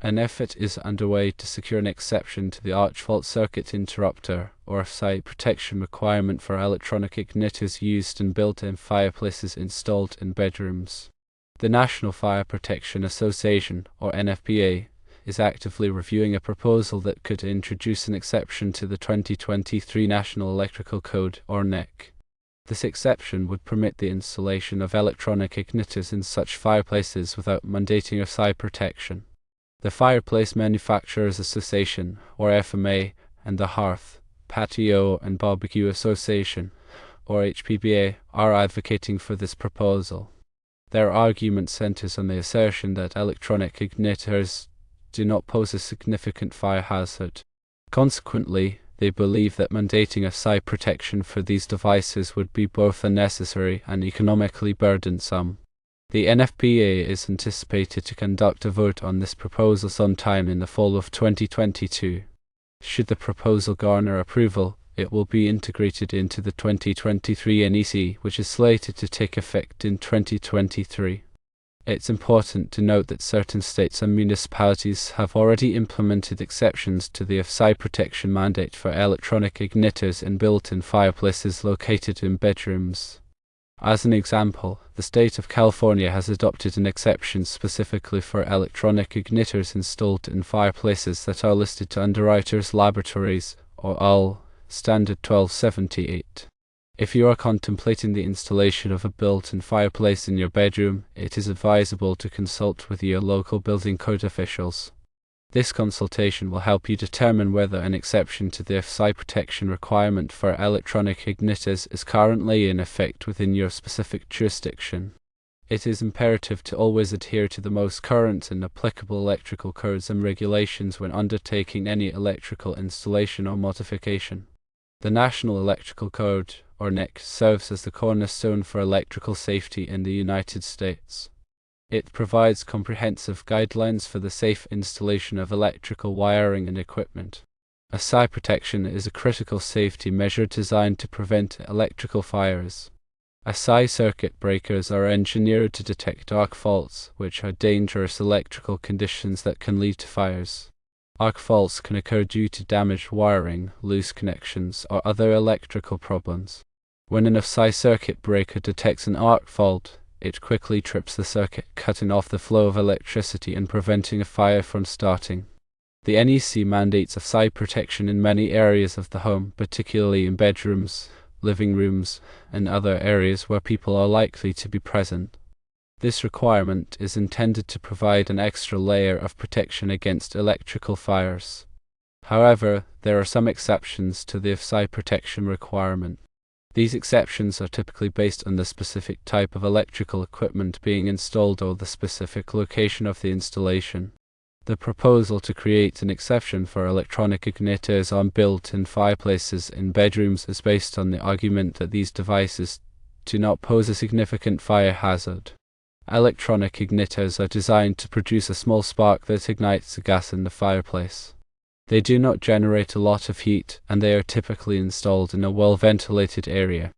An effort is underway to secure an exception to the arch fault circuit interrupter, or AFCI, protection requirement for electronic ignitors used in built-in fireplaces installed in bedrooms. The National Fire Protection Association, or NFPA, is actively reviewing a proposal that could introduce an exception to the 2023 National Electrical Code, or NEC. This exception would permit the installation of electronic ignitors in such fireplaces without mandating AFCI protection. The Fireplace Manufacturers Association, or FMA, and the Hearth, Patio and Barbecue Association, or HPBA, are advocating for this proposal. Their argument centers on the assertion that electronic ignitors do not pose a significant fire hazard. Consequently, they believe that mandating AFCI protection for these devices would be both unnecessary and economically burdensome. The NFPA is anticipated to conduct a vote on this proposal sometime in the fall of 2022. Should the proposal garner approval, it will be integrated into the 2023 NEC, which is slated to take effect in 2023. It's important to note that certain states and municipalities have already implemented exceptions to the AFCI protection mandate for electronic ignitors in built-in fireplaces located in bedrooms. As an example, the state of California has adopted an exception specifically for electronic ignitors installed in fireplaces that are listed to Underwriters Laboratories, or UL, Standard 1278. If you are contemplating the installation of a built-in fireplace in your bedroom, it is advisable to consult with your local building code officials. This consultation will help you determine whether an exception to the AFCI protection requirement for electronic ignitors is currently in effect within your specific jurisdiction. It is imperative to always adhere to the most current and applicable electrical codes and regulations when undertaking any electrical installation or modification. The National Electrical Code, or NEC, serves as the cornerstone for electrical safety in the United States. It provides comprehensive guidelines for the safe installation of electrical wiring and equipment. AFCI protection is a critical safety measure designed to prevent electrical fires. AFCI circuit breakers are engineered to detect arc faults, which are dangerous electrical conditions that can lead to fires. Arc faults can occur due to damaged wiring, loose connections, or other electrical problems. When an AFCI circuit breaker detects an arc fault, it quickly trips the circuit, cutting off the flow of electricity and preventing a fire from starting. The NEC mandates AFCI protection in many areas of the home, particularly in bedrooms, living rooms, and other areas where people are likely to be present. This requirement is intended to provide an extra layer of protection against electrical fires. However, there are some exceptions to the AFCI protection requirement. These exceptions are typically based on the specific type of electrical equipment being installed or the specific location of the installation. The proposal to create an exception for electronic ignitors on built-in fireplaces in bedrooms is based on the argument that these devices do not pose a significant fire hazard. Electronic ignitors are designed to produce a small spark that ignites the gas in the fireplace. They do not generate a lot of heat, and they are typically installed in a well-ventilated area.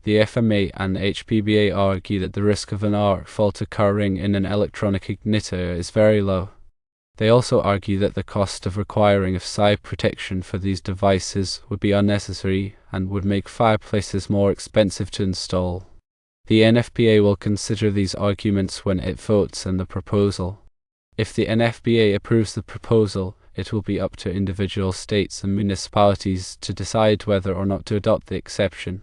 The FMA and HPBA argue that the risk of an arc fault occurring in an electronic igniter is very low. They also argue that the cost of requiring AFCI protection for these devices would be unnecessary and would make fireplaces more expensive to install. The NFPA will consider these arguments when it votes on the proposal. If the NFPA approves the proposal, it will be up to individual states and municipalities to decide whether or not to adopt the exception.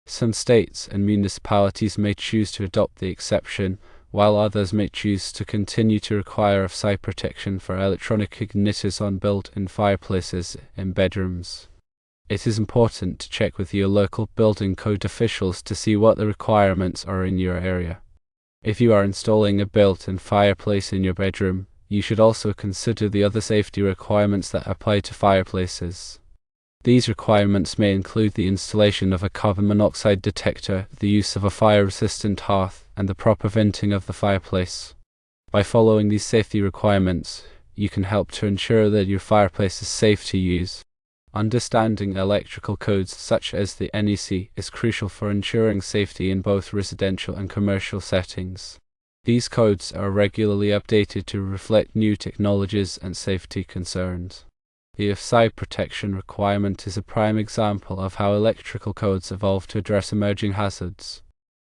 Some states and municipalities may choose to adopt the exception, while others may choose to continue to require AFCI protection for electronic ignitors on built-in fireplaces in bedrooms. It is important to check with your local building code officials to see what the requirements are in your area. If you are installing a built-in fireplace in your bedroom, you should also consider the other safety requirements that apply to fireplaces. These requirements may include the installation of a carbon monoxide detector, the use of a fire-resistant hearth, and the proper venting of the fireplace. By following these safety requirements, you can help to ensure that your fireplace is safe to use. Understanding electrical codes such as the NEC is crucial for ensuring safety in both residential and commercial settings. These codes are regularly updated to reflect new technologies and safety concerns. The AFCI protection requirement is a prime example of how electrical codes evolve to address emerging hazards.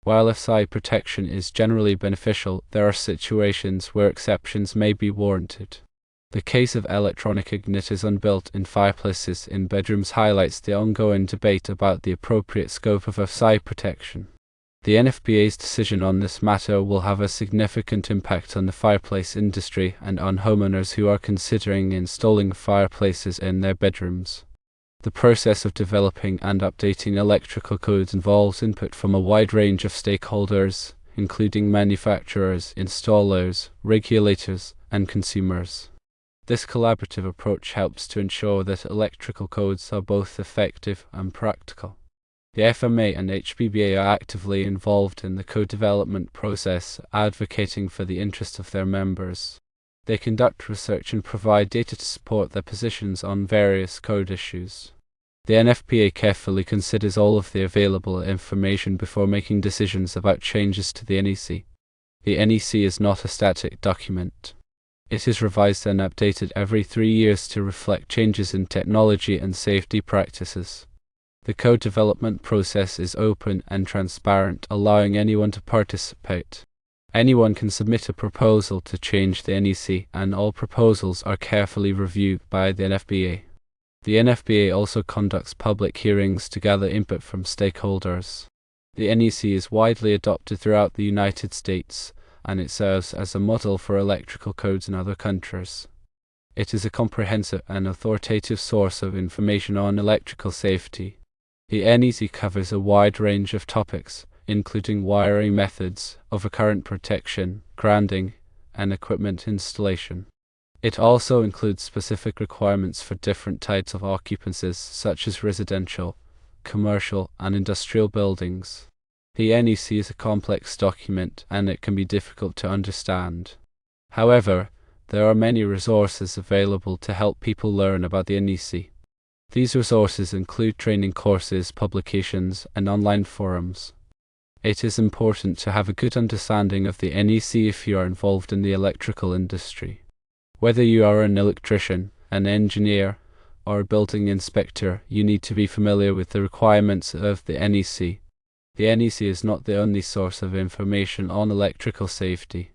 While AFCI protection is generally beneficial, there are situations where exceptions may be warranted. The case of electronic ignitors unbuilt in fireplaces in bedrooms highlights the ongoing debate about the appropriate scope of AFCI protection. The NFPA's decision on this matter will have a significant impact on the fireplace industry and on homeowners who are considering installing fireplaces in their bedrooms. The process of developing and updating electrical codes involves input from a wide range of stakeholders, including manufacturers, installers, regulators, and consumers. This collaborative approach helps to ensure that electrical codes are both effective and practical. The FMA and HBBA are actively involved in the code development process, advocating for the interests of their members. They conduct research and provide data to support their positions on various code issues. The NFPA carefully considers all of the available information before making decisions about changes to the NEC. The NEC is not a static document. It is revised and updated every 3 years to reflect changes in technology and safety practices. The code development process is open and transparent, allowing anyone to participate. Anyone can submit a proposal to change the NEC, and all proposals are carefully reviewed by the NFPA. The NFPA also conducts public hearings to gather input from stakeholders. The NEC is widely adopted throughout the United States, and it serves as a model for electrical codes in other countries. It is a comprehensive and authoritative source of information on electrical safety. The NEC covers a wide range of topics, including wiring methods, overcurrent protection, grounding, and equipment installation. It also includes specific requirements for different types of occupancies, such as residential, commercial, and industrial buildings. The NEC is a complex document, and it can be difficult to understand. However, there are many resources available to help people learn about the NEC. These resources include training courses, publications, and online forums. It is important to have a good understanding of the NEC if you are involved in the electrical industry. Whether you are an electrician, an engineer, or a building inspector, you need to be familiar with the requirements of the NEC. The NEC is not the only source of information on electrical safety.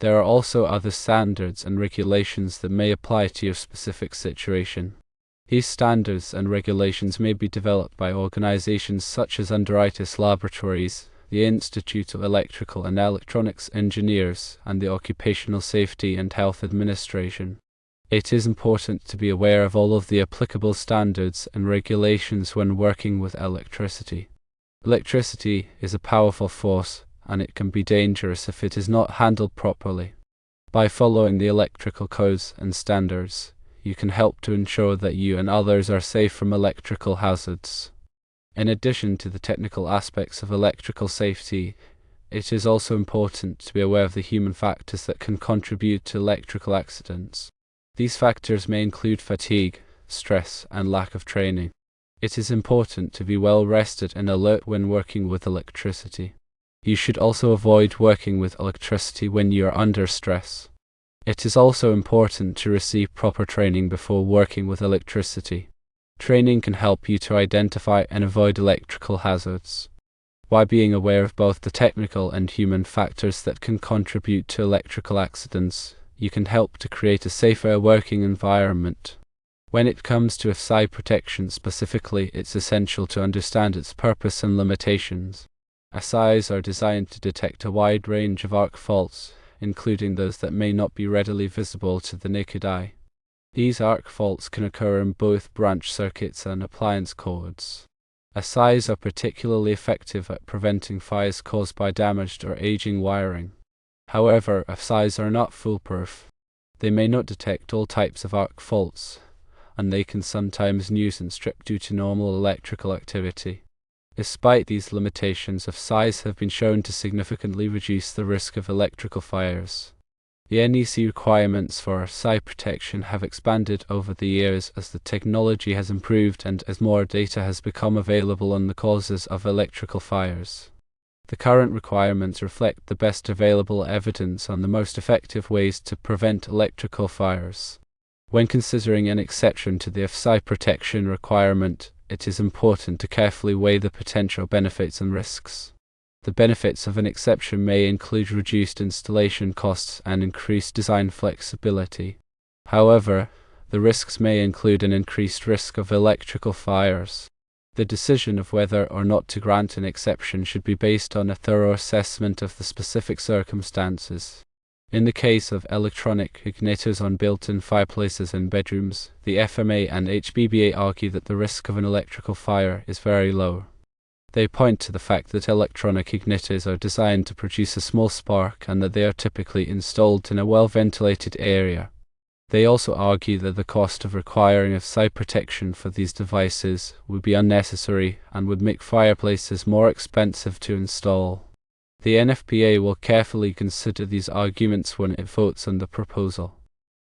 There are also other standards and regulations that may apply to your specific situation. These standards and regulations may be developed by organizations such as Underwriters Laboratories, the Institute of Electrical and Electronics Engineers, and the Occupational Safety and Health Administration. It is important to be aware of all of the applicable standards and regulations when working with electricity. Electricity is a powerful force, and it can be dangerous if it is not handled properly. By following the electrical codes and standards, you can help to ensure that you and others are safe from electrical hazards. In addition to the technical aspects of electrical safety, it is also important to be aware of the human factors that can contribute to electrical accidents. These factors may include fatigue, stress, and lack of training. It is important to be well rested and alert when working with electricity. You should also avoid working with electricity when you are under stress. It is also important to receive proper training before working with electricity. Training can help you to identify and avoid electrical hazards. By being aware of both the technical and human factors that can contribute to electrical accidents, you can help to create a safer working environment. When it comes to AFCI protection specifically, it's essential to understand its purpose and limitations. AFCIs are designed to detect a wide range of arc faults, including those that may not be readily visible to the naked eye. These arc faults can occur in both branch circuits and appliance cords. AFCIs are particularly effective at preventing fires caused by damaged or aging wiring. However, AFCIs are not foolproof. They may not detect all types of arc faults, and they can sometimes nuisance trip due to normal electrical activity. Despite these limitations, AFCIs have been shown to significantly reduce the risk of electrical fires. The NEC requirements for AFCI protection have expanded over the years as the technology has improved and as more data has become available on the causes of electrical fires. The current requirements reflect the best available evidence on the most effective ways to prevent electrical fires. When considering an exception to the AFCI protection requirement, it is important to carefully weigh the potential benefits and risks. The benefits of an exception may include reduced installation costs and increased design flexibility. However, the risks may include an increased risk of electrical fires. The decision of whether or not to grant an exception should be based on a thorough assessment of the specific circumstances. In the case of electronic ignitors on built-in fireplaces and bedrooms, the FMA and HBBA argue that the risk of an electrical fire is very low. They point to the fact that electronic ignitors are designed to produce a small spark and that they are typically installed in a well-ventilated area. They also argue that the cost of requiring AFCI protection for these devices would be unnecessary and would make fireplaces more expensive to install. The NFPA will carefully consider these arguments when it votes on the proposal.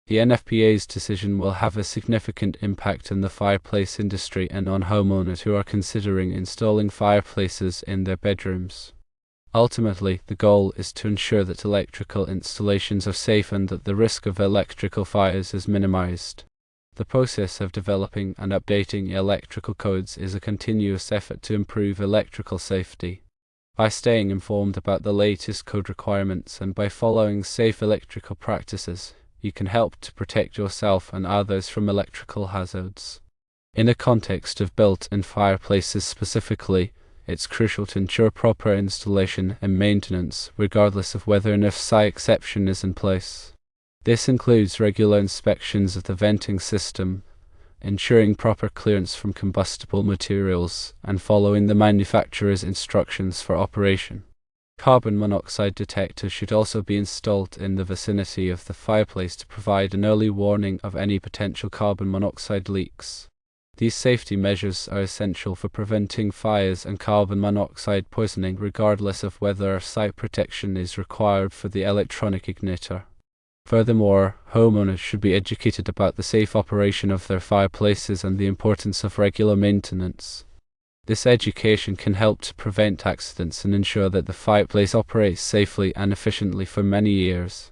The NFPA's decision will have a significant impact on the fireplace industry and on homeowners who are considering installing fireplaces in their bedrooms. Ultimately, the goal is to ensure that electrical installations are safe and that the risk of electrical fires is minimized. The process of developing and updating electrical codes is a continuous effort to improve electrical safety. By staying informed about the latest code requirements and by following safe electrical practices, you can help to protect yourself and others from electrical hazards. In the context of built-in fireplaces specifically, it's crucial to ensure proper installation and maintenance, regardless of whether an AFCI exception is in place. This includes regular inspections of the venting system, ensuring proper clearance from combustible materials, and following the manufacturer's instructions for operation. Carbon monoxide detectors should also be installed in the vicinity of the fireplace to provide an early warning of any potential carbon monoxide leaks. These safety measures are essential for preventing fires and carbon monoxide poisoning regardless of whether AFCI protection is required for the electronic igniter. Furthermore, homeowners should be educated about the safe operation of their fireplaces and the importance of regular maintenance. This education can help to prevent accidents and ensure that the fireplace operates safely and efficiently for many years.